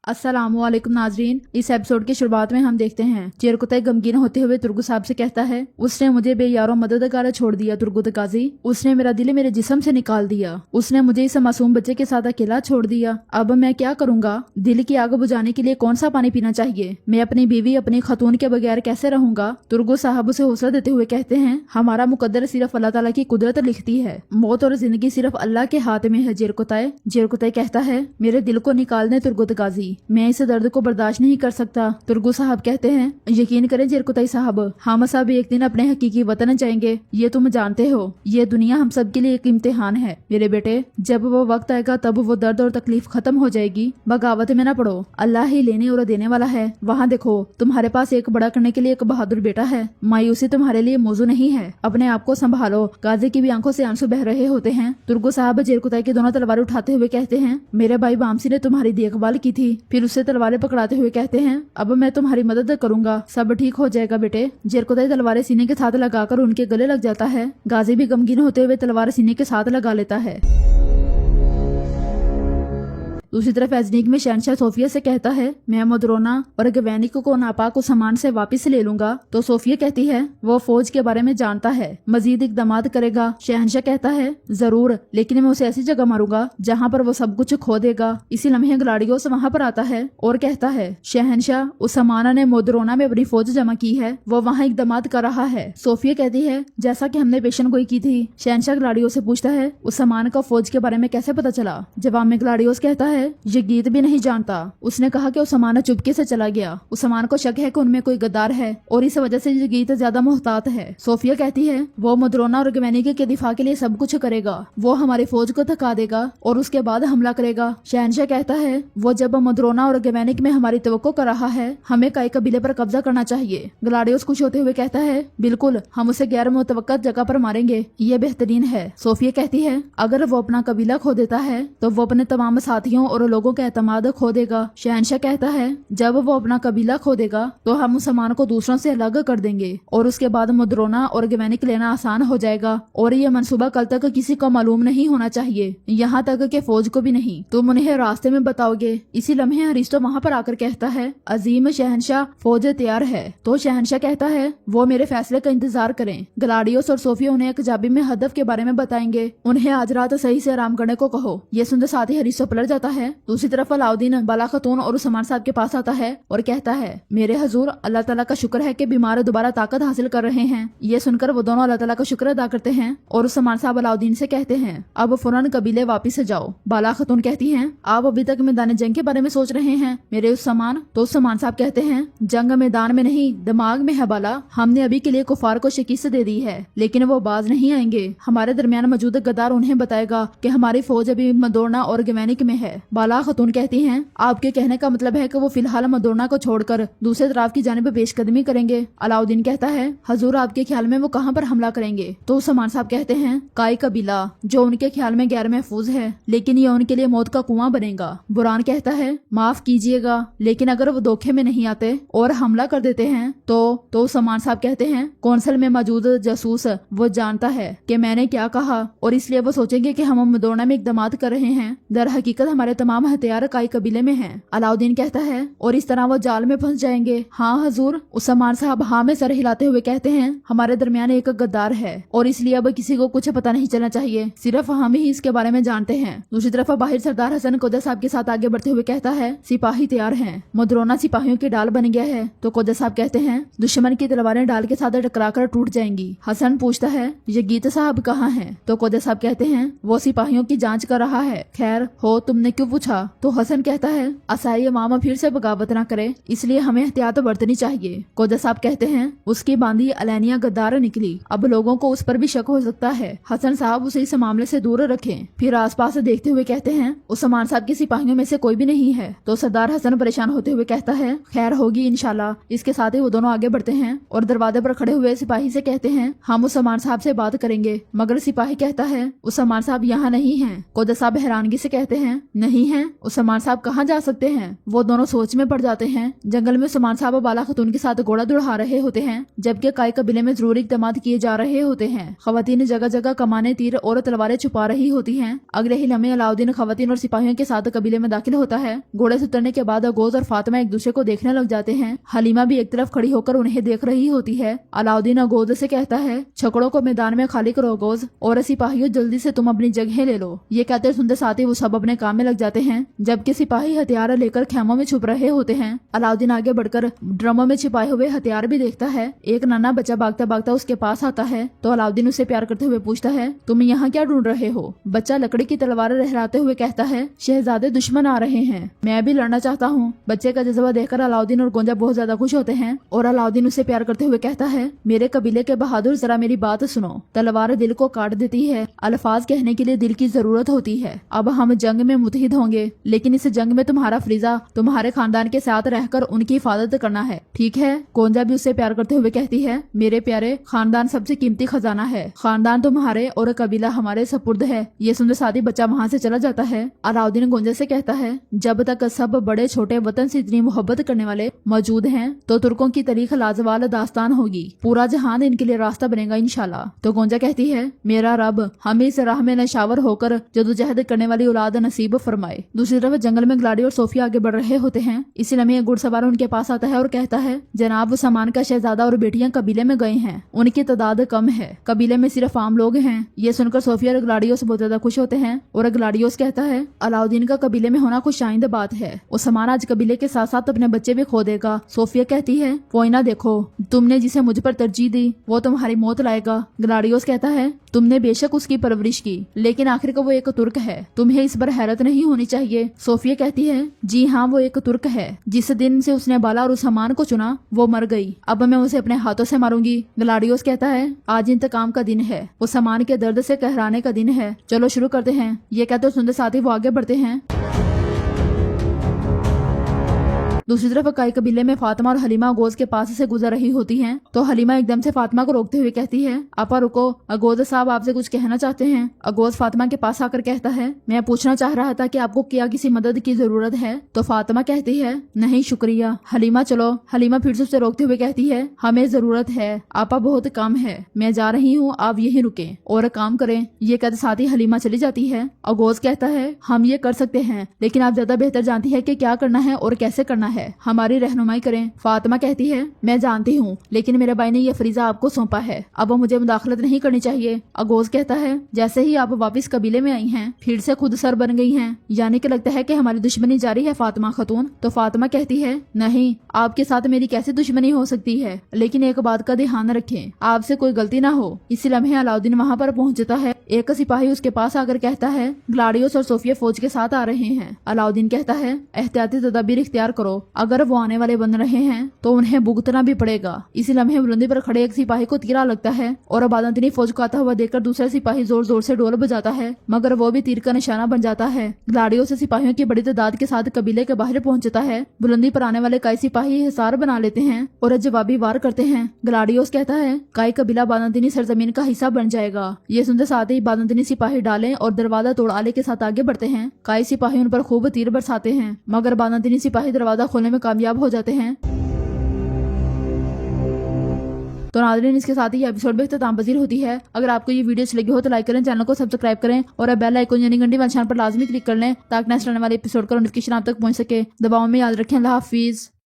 अस्सलाम वालेकुम नाजरीन। इस एपिसोड की शुरुआत में हम देखते हैं चिरकुतई गमगीन होते हुए तुर्गु साहब से कहता है, उसने मुझे बेयारो मददगार छोड़ दिया तुर्गुत गाजी। उसने मेरा दिल मेरे जिस्म से निकाल दिया। उसने मुझे इस मासूम बच्चे के साथ अकेला छोड़ दिया। अब मैं क्या करूँगा? दिल की आग बुझाने के लिए कौन सा पानी पीना चाहिए? मैं अपनी बीवी अपनी खतून के बगैर कैसे रहूंगा? तुर्गु साहब उसे हौसला देते हुए कहते हैं, हमारा मुकद्दर सिर्फ अल्लाह ताला की कुदरत लिखती है। मौत और जिंदगी सिर्फ अल्लाह के हाथ में है। चिरकुतई कहता है, मेरे दिल को निकाल दे तुर्गुत गाजी, मैं इस दर्द को बर्दाश्त नहीं कर सकता। तुर्गु साहब कहते हैं, यकीन करें चिरकुतई साहब, हम सब एक दिन अपने हकीकी वतन जाएंगे, ये तुम जानते हो। ये दुनिया हम सब के लिए एक इम्तिहान है मेरे बेटे। जब वो वक्त आएगा तब वो दर्द और तकलीफ खत्म हो जाएगी। बगावत में ना पड़ो, अल्लाह ही लेने और देने वाला है। वहाँ देखो, तुम्हारे पास एक बड़ा करने के लिए एक बहादुर बेटा है। मायूसी तुम्हारे लिए मौजू नहीं है। अपने आप को संभालो। गाजी की भी आंखों से आंसू बह रहे होते हैं। तुर्गु साहब चिरकुतई की दोनों तलवार उठाते हुए कहते हैं, मेरे भाई बामसी ने तुम्हारी देखभाल की थी। फिर उससे तलवारें पकड़ाते हुए कहते हैं, अब मैं तुम्हारी मदद करूंगा, सब ठीक हो जाएगा बेटे। चिरकुतई तलवारें सीने के साथ लगाकर उनके गले लग जाता है। गाजी भी गमगीन होते हुए तलवार सीने के साथ लगा लेता है। दूसरी तरफ एजनीक में शहनशाह सोफिया से कहता है, मैं मदरोना और गवैनिक को नापाक उस सामान से वापस ले लूंगा। तो सोफिया कहती है, वो फौज के बारे में जानता है, मजीद इकदाम करेगा। शहनशाह कहता है, जरूर, लेकिन मैं उसे ऐसी जगह मारूंगा जहाँ पर वो सब कुछ खो देगा। इसी लम्हे ग्लाडियोस वहाँ पर आता है और कहता है, शहनशाह, उस सामाना ने मदरोना में अपनी फौज जमा की है, वो वहाँ इकदाम कर रहा है। सोफिया कहती है, जैसा कि हमने पेशन गोई की थी। शहनशाह ग्लाडियोस से पूछता है, उस सामान का फौज के बारे में कैसे पता चला? जवाब में ग्लाडियोस कहता है, ये गीत भी नहीं जानता। उसने कहा कि उस सामान चुपके से चला गया। उस सामान को शक है कि उनमें कोई गद्दार है और इस वजह से ये गीत ज्यादा मोहतात है। सोफिया कहती है, वो मदरोना और गवैनिक के दिफा के लिए सब कुछ करेगा। वो हमारी फौज को थका देगा और उसके बाद हमला करेगा। शहनशाह कहता है, वो जब मदरोना और गवैनिक में हमारी तवक्को कर रहा है, हमें कई कबीले पर कब्जा करना चाहिए। ग्लाडियोस खुश होते हुए कहता है, बिल्कुल, हम उसे गैर मुतवक्का जगह पर मारेंगे, ये बेहतरीन है। सोफिया कहती है, अगर वो अपना कबीला खो देता है तो वो अपने तमाम साथियों और लोगों का एतमाद खो देगा। शहनशाह कहता है, जब वो अपना कबीला खो देगा तो हम उस सामान को दूसरों से अलग कर देंगे और उसके बाद मदरोना और गवैनिक लेना आसान हो जाएगा। और ये मंसूबा कल तक किसी को मालूम नहीं होना चाहिए, यहाँ तक के फौज को भी नहीं। तुम उन्हें रास्ते में बताओगे। इसी लम्हे अरिस्टो वहाँ पर आकर कहता है, अजीम शहनशाह, फौज तैयार है। तो शहनशाह कहता है, वो मेरे फैसले का इंतजार करें। ग्लाडियोस और सोफिया उन्हें एक जाबी में हदफ के बारे में बताएंगे। उन्हें आज रात सही से आराम करने को कहो। ये सुनते साथ ही अरिस्टो पलट जाता है। दूसरी तरफ अलाउद्दीन बाला खतून और उस्मान साहब के पास आता है और कहता है, मेरे हजूर, अल्लाह ताला का शुक्र है कि बीमार दोबारा ताकत हासिल कर रहे हैं। ये सुनकर वो दोनों अल्लाह ताला का शुक्र अदा करते हैं और उस्मान साहब अलाउद्दीन से कहते हैं, अब फौरन कबीले वापिस जाओ। बाला खतून कहती हैं, आप अभी तक मैदान जंग के बारे में सोच रहे हैं मेरे उस्मान? तो उस्मान साहब कहते हैं, जंग मैदान में नहीं, दिमाग में है बाला। हमने अभी के लिए कुफार को शिकस्त दे दी है, लेकिन वो बाज नहीं आएंगे। हमारे दरमियान मौजूद गद्दार उन्हें बताएगा कि हमारी फौज अभी मदोरना और गवैनिक में है। बाला खतून कहती हैं, आपके कहने का मतलब है कि वो फिलहाल मदोरना को छोड़कर दूसरे तरफ की जानिब पेशकदमी करेंगे। अलाउद्दीन कहता है, हजूर, आपके ख्याल में वो कहाँ पर हमला करेंगे? तो उस्मान साहब कहते हैं, काई कबीला, जो उनके ख्याल में गैर महफूज है, लेकिन ये उनके लिए मौत का कुआं बनेगा। बुरान कहता है, माफ कीजिएगा, लेकिन अगर वो धोखे में नहीं आते और हमला कर देते हैं तो उस्मान साहब कहते हैं, कौंसल में मौजूद जासूस वो जानता है कि मैंने क्या कहा और इसलिए वो सोचेंगे कि हम मदोरना में इकदाम कर रहे हैं। दर हकीकत हमारे तमाम हथियार काई कबीले में हैं। अलाउद्दीन कहता है, और इस तरह वो जाल में फंस जाएंगे। हाँ हजूर। उस्मान साहब हाँ में सर हिलाते हुए कहते हैं, हमारे दरमियान एक गद्दार है और इसलिए अब किसी को कुछ पता नहीं चलना चाहिए, सिर्फ हम ही इसके बारे में जानते हैं। दूसरी तरफ बाहर सरदार हसन कोजा साहब के साथ आगे बढ़ते हुए कहता है, सिपाही तैयार हैं। मदरोना सिपाहियों की डाल बन गया है। तो कोजा साहब कहते हैं, दुश्मन की तलवारें डाल के साथ टकराकर टूट जाएंगी। हसन पूछता है, ये गीत साहब कहाँ हैं? तो कोजा साहब कहते हैं, वो सिपाहियों की जांच कर रहा है। खैर हो, तुमने क्यों पूछा? तो हसन कहता है, असाई इमाम फिर से बगावत न करे, इसलिए हमें एहतियात बरतनी चाहिए। कोजा साहब कहते हैं, उसकी बांदी अलैनिया गद्दार निकली, अब लोगों को उस पर भी शक हो सकता है। हसन साहब उसे इस मामले से दूर रखें। फिर आसपास देखते हुए कहते हैं, उस्मान साहब के सिपाहियों में से कोई भी नहीं है। तो सरदार हसन परेशान होते हुए कहता है, खैर होगी इंशाल्लाह। इसके साथ ही वो दोनों आगे बढ़ते हैं और दरवाजे पर खड़े हुए सिपाही से कहते हैं, हम उस्मान साहब से बात करेंगे। मगर सिपाही कहता है, उस्मान साहब यहाँ नहीं है। कोजा साहब हैरानगी से कहते हैं, नहीं नहीं है। उस्मान साहब कहाँ जा सकते हैं? वो दोनों सोच में पड़ जाते हैं। जंगल में उस्मान साहब बाला खतून के साथ घोड़ा दौड़ा रहे होते हैं, जबकि काई कबीले में जरूरी इक़दामात किए जा रहे होते हैं। खवातीन जगह जगह कमाने, तीर और तलवारें छुपा रही होती हैं। अगले ही लम्हे अलाउद्दीन खवातीन और सिपाहियों के साथ कबीले में दाखिल होता है। घोड़े से उतरने के बाद अगोज और फातिमा एक दूसरे को देखने लग जाते हैं। हलीमा भी एक तरफ खड़ी होकर उन्हें देख रही होती है। अलाउद्दीन अगोज से कहता है, छकड़ों को मैदान में खाली करो अगोज, और सिपाहियों जल्दी से तुम अपनी जगह ले लो। ये कहते सुनते साथ ही वो सब अपने काम में लग जाते हैं, जबकि सिपाही हथियार लेकर खेमों में छुप रहे होते हैं। अलाउद्दीन आगे बढ़कर ड्रमों में छिपाए हुए हथियार भी देखता है। एक नन्हा बच्चा भागता भागता उसके पास आता है तो अलाउद्दीन उसे प्यार करते हुए पूछता है, तुम यहाँ क्या ढूंढ रहे हो? बच्चा लकड़ी की तलवार लहराते हुए कहता है, शहजादे दुश्मन आ रहे हैं, मैं भी लड़ना चाहता हूँ। बच्चे का जज्बा देखकर अलाउद्दीन और गोंजा बहुत ज्यादा खुश होते हैं और अलाउद्दीन उसे प्यार करते हुए कहता है, मेरे कबीले के बहादुर जरा मेरी बात सुनो। तलवार दिल को काट देती है, अल्फाज कहने के लिए दिल की जरूरत होती है। अब हम जंग में मुतहिद होंगे, लेकिन इस जंग में तुम्हारा फरीजा तुम्हारे खानदान के साथ रहकर उनकी हिफाजत करना है, ठीक है? गोंजा भी उससे प्यार करते हुए कहती है, मेरे प्यारे, खानदान सबसे कीमती खजाना है। खानदान तुम्हारे और कबीला हमारे सपुर्द है। ये सुनते साथ ही बच्चा वहाँ से चला जाता है। अलाउद्दीन गोंजा से कहता है, जब तक सब बड़े छोटे वतन से इतनी मोहब्बत करने वाले मौजूद हैं तो तुर्कों की तारीख लाजवाल दास्तान होगी। पूरा जहान इनके लिए रास्ता बनेगा इंशाल्लाह। तो गोंजा कहती है, मेरा रब हमें इस राह में नशावर होकर जदोजहद करने वाली औलाद नसीब फरमाए। दूसरी तरफ जंगल में ग्लाडी और सोफिया आगे बढ़ रहे होते हैं। इसी लम्हे घुड़सवार उनके पास आता है और कहता है, जनाब उस्मान का शहजादा और बेटियां कबीले में गए हैं, उनकी तादाद कम है, कबीले में सिर्फ आम लोग हैं। ये सुनकर सोफिया और ग्लाडियोस बहुत ज्यादा खुश होते हैं और ग्लाडियोस कहता है, अलाउद्दीन का कबीले में होना खुश आइंद बात है। उस्मान आज कबीले के साथ साथ अपने बच्चे भी खो देगा। सोफिया कहती है, कोई ना, देखो तुमने जिसे मुझ पर तरजीह दी वो तुम्हारी मौत लाएगा। ग्लाडियोस कहता है, तुमने बेशक उसकी परवरिश की, लेकिन आखिर को वो एक तुर्क है, तुम्हें इस पर हैरत नहीं होनी चाहिए। सोफिया कहती है, जी हाँ, वो एक तुर्क है। जिस दिन से उसने बाला और उस्मान को चुना वो मर गई, अब मैं उसे अपने हाथों से मारूंगी। ग्लाडियोस कहता है, आज इंतकाम का दिन है, उस्मान के दर्द से कहराने का दिन है, चलो शुरू करते हैं। ये कहते सुनते साथ ही वो आगे बढ़ते हैं। दूसरी तरफ काई कबीले में फातिमा और हलीमा अगोज के पास से गुजर रही होती हैं, तो हलीमा एकदम से फातिमा को रोकते हुए कहती है, आपा रुको, अगोज साहब आपसे कुछ कहना चाहते हैं। अगोज फातिमा के पास आकर कहता है, मैं पूछना चाह रहा था कि आपको क्या किसी मदद की जरूरत है? तो फातिमा कहती है, नहीं शुक्रिया। हलीमा चलो। हलीमा फिर से उसे रोकते हुए कहती है, हमें जरूरत है, आपा बहुत काम है, मैं जा रही हूँ, आप यहीं रुके और काम करें। ये कहते साथ ही हलीमा चली जाती है। अगोज कहता है, हम ये कर सकते हैं, लेकिन आप ज्यादा बेहतर जानती है कि क्या करना है और कैसे करना है, हमारी रहनुमाई करें। फातिमा कहती है, मैं जानती हूँ, लेकिन मेरे भाई ने यह फरीजा आपको सौंपा है, अब मुझे मुदाखलत नहीं करनी चाहिए। अगोज कहता है, जैसे ही आप वापस कबीले में आई हैं, फिर से खुद सर बन गई हैं, यानी कि लगता है कि हमारी दुश्मनी जारी है फातिमा खतून। तो फातिमा कहती है, नहीं, आपके साथ मेरी कैसी दुश्मनी हो सकती है, लेकिन एक बात का ध्यान रखें, आपसे कोई गलती ना हो। इसी लम्हे अलाउद्दीन वहाँ पर पहुँचता है। एक सिपाही उसके पास आकर कहता है, ग्लाडियोस और सोफिया फौज के साथ आ रहे हैं। अलाउद्दीन कहता है, एहतियाती तदबीर इख्तियार करो, अगर वो आने वाले बन रहे हैं तो उन्हें भुगतना भी पड़ेगा। इसी लम्हे बुलंदी पर खड़े एक सिपाही को तीरा लगता है और बाज़ंतीनी फौज को आता हुआ देखकर दूसरा सिपाही जोर जोर से ढोल बजाता है, मगर वो भी तीर का निशाना बन जाता है। ग्लाडियोस से सिपाहियों की बड़ी तादाद के साथ कबीले के बाहर पहुंचता है। बुलंदी पर आने वाले कई सिपाही हिसार बना लेते हैं और जवाबी वार करते हैं। ग्लाडियोस कहता है, कई कबीला बाज़ंतीनी सरजमीन का हिस्सा बन जाएगा। ये सुनते साथ ही बाज़ंतीनी सिपाही डालें और दरवाजा तोड़ आले के साथ आगे बढ़ते हैं। कई सिपाही उन पर खूब तीर बरसाते हैं, मगर बाज़ंतीनी सिपाही दरवाजा खोलने में कामयाब हो जाते हैं। तो नाज़रीन, इसके साथ ही एपिसोड में इख्तिताम पजीर होती है। अगर आपको ये वीडियो अच्छी लगी हो तो लाइक करें, चैनल को सब्सक्राइब करें और बेल आइकन यानी घंटी वाले निशान पर लाजमी क्लिक कर लें ताकि नेक्स्ट आने वाले एपिसोड का नोटिफिकेशन आप तक पहुंच सके। दबाव में याद रखें। अल्लाह हाफिज।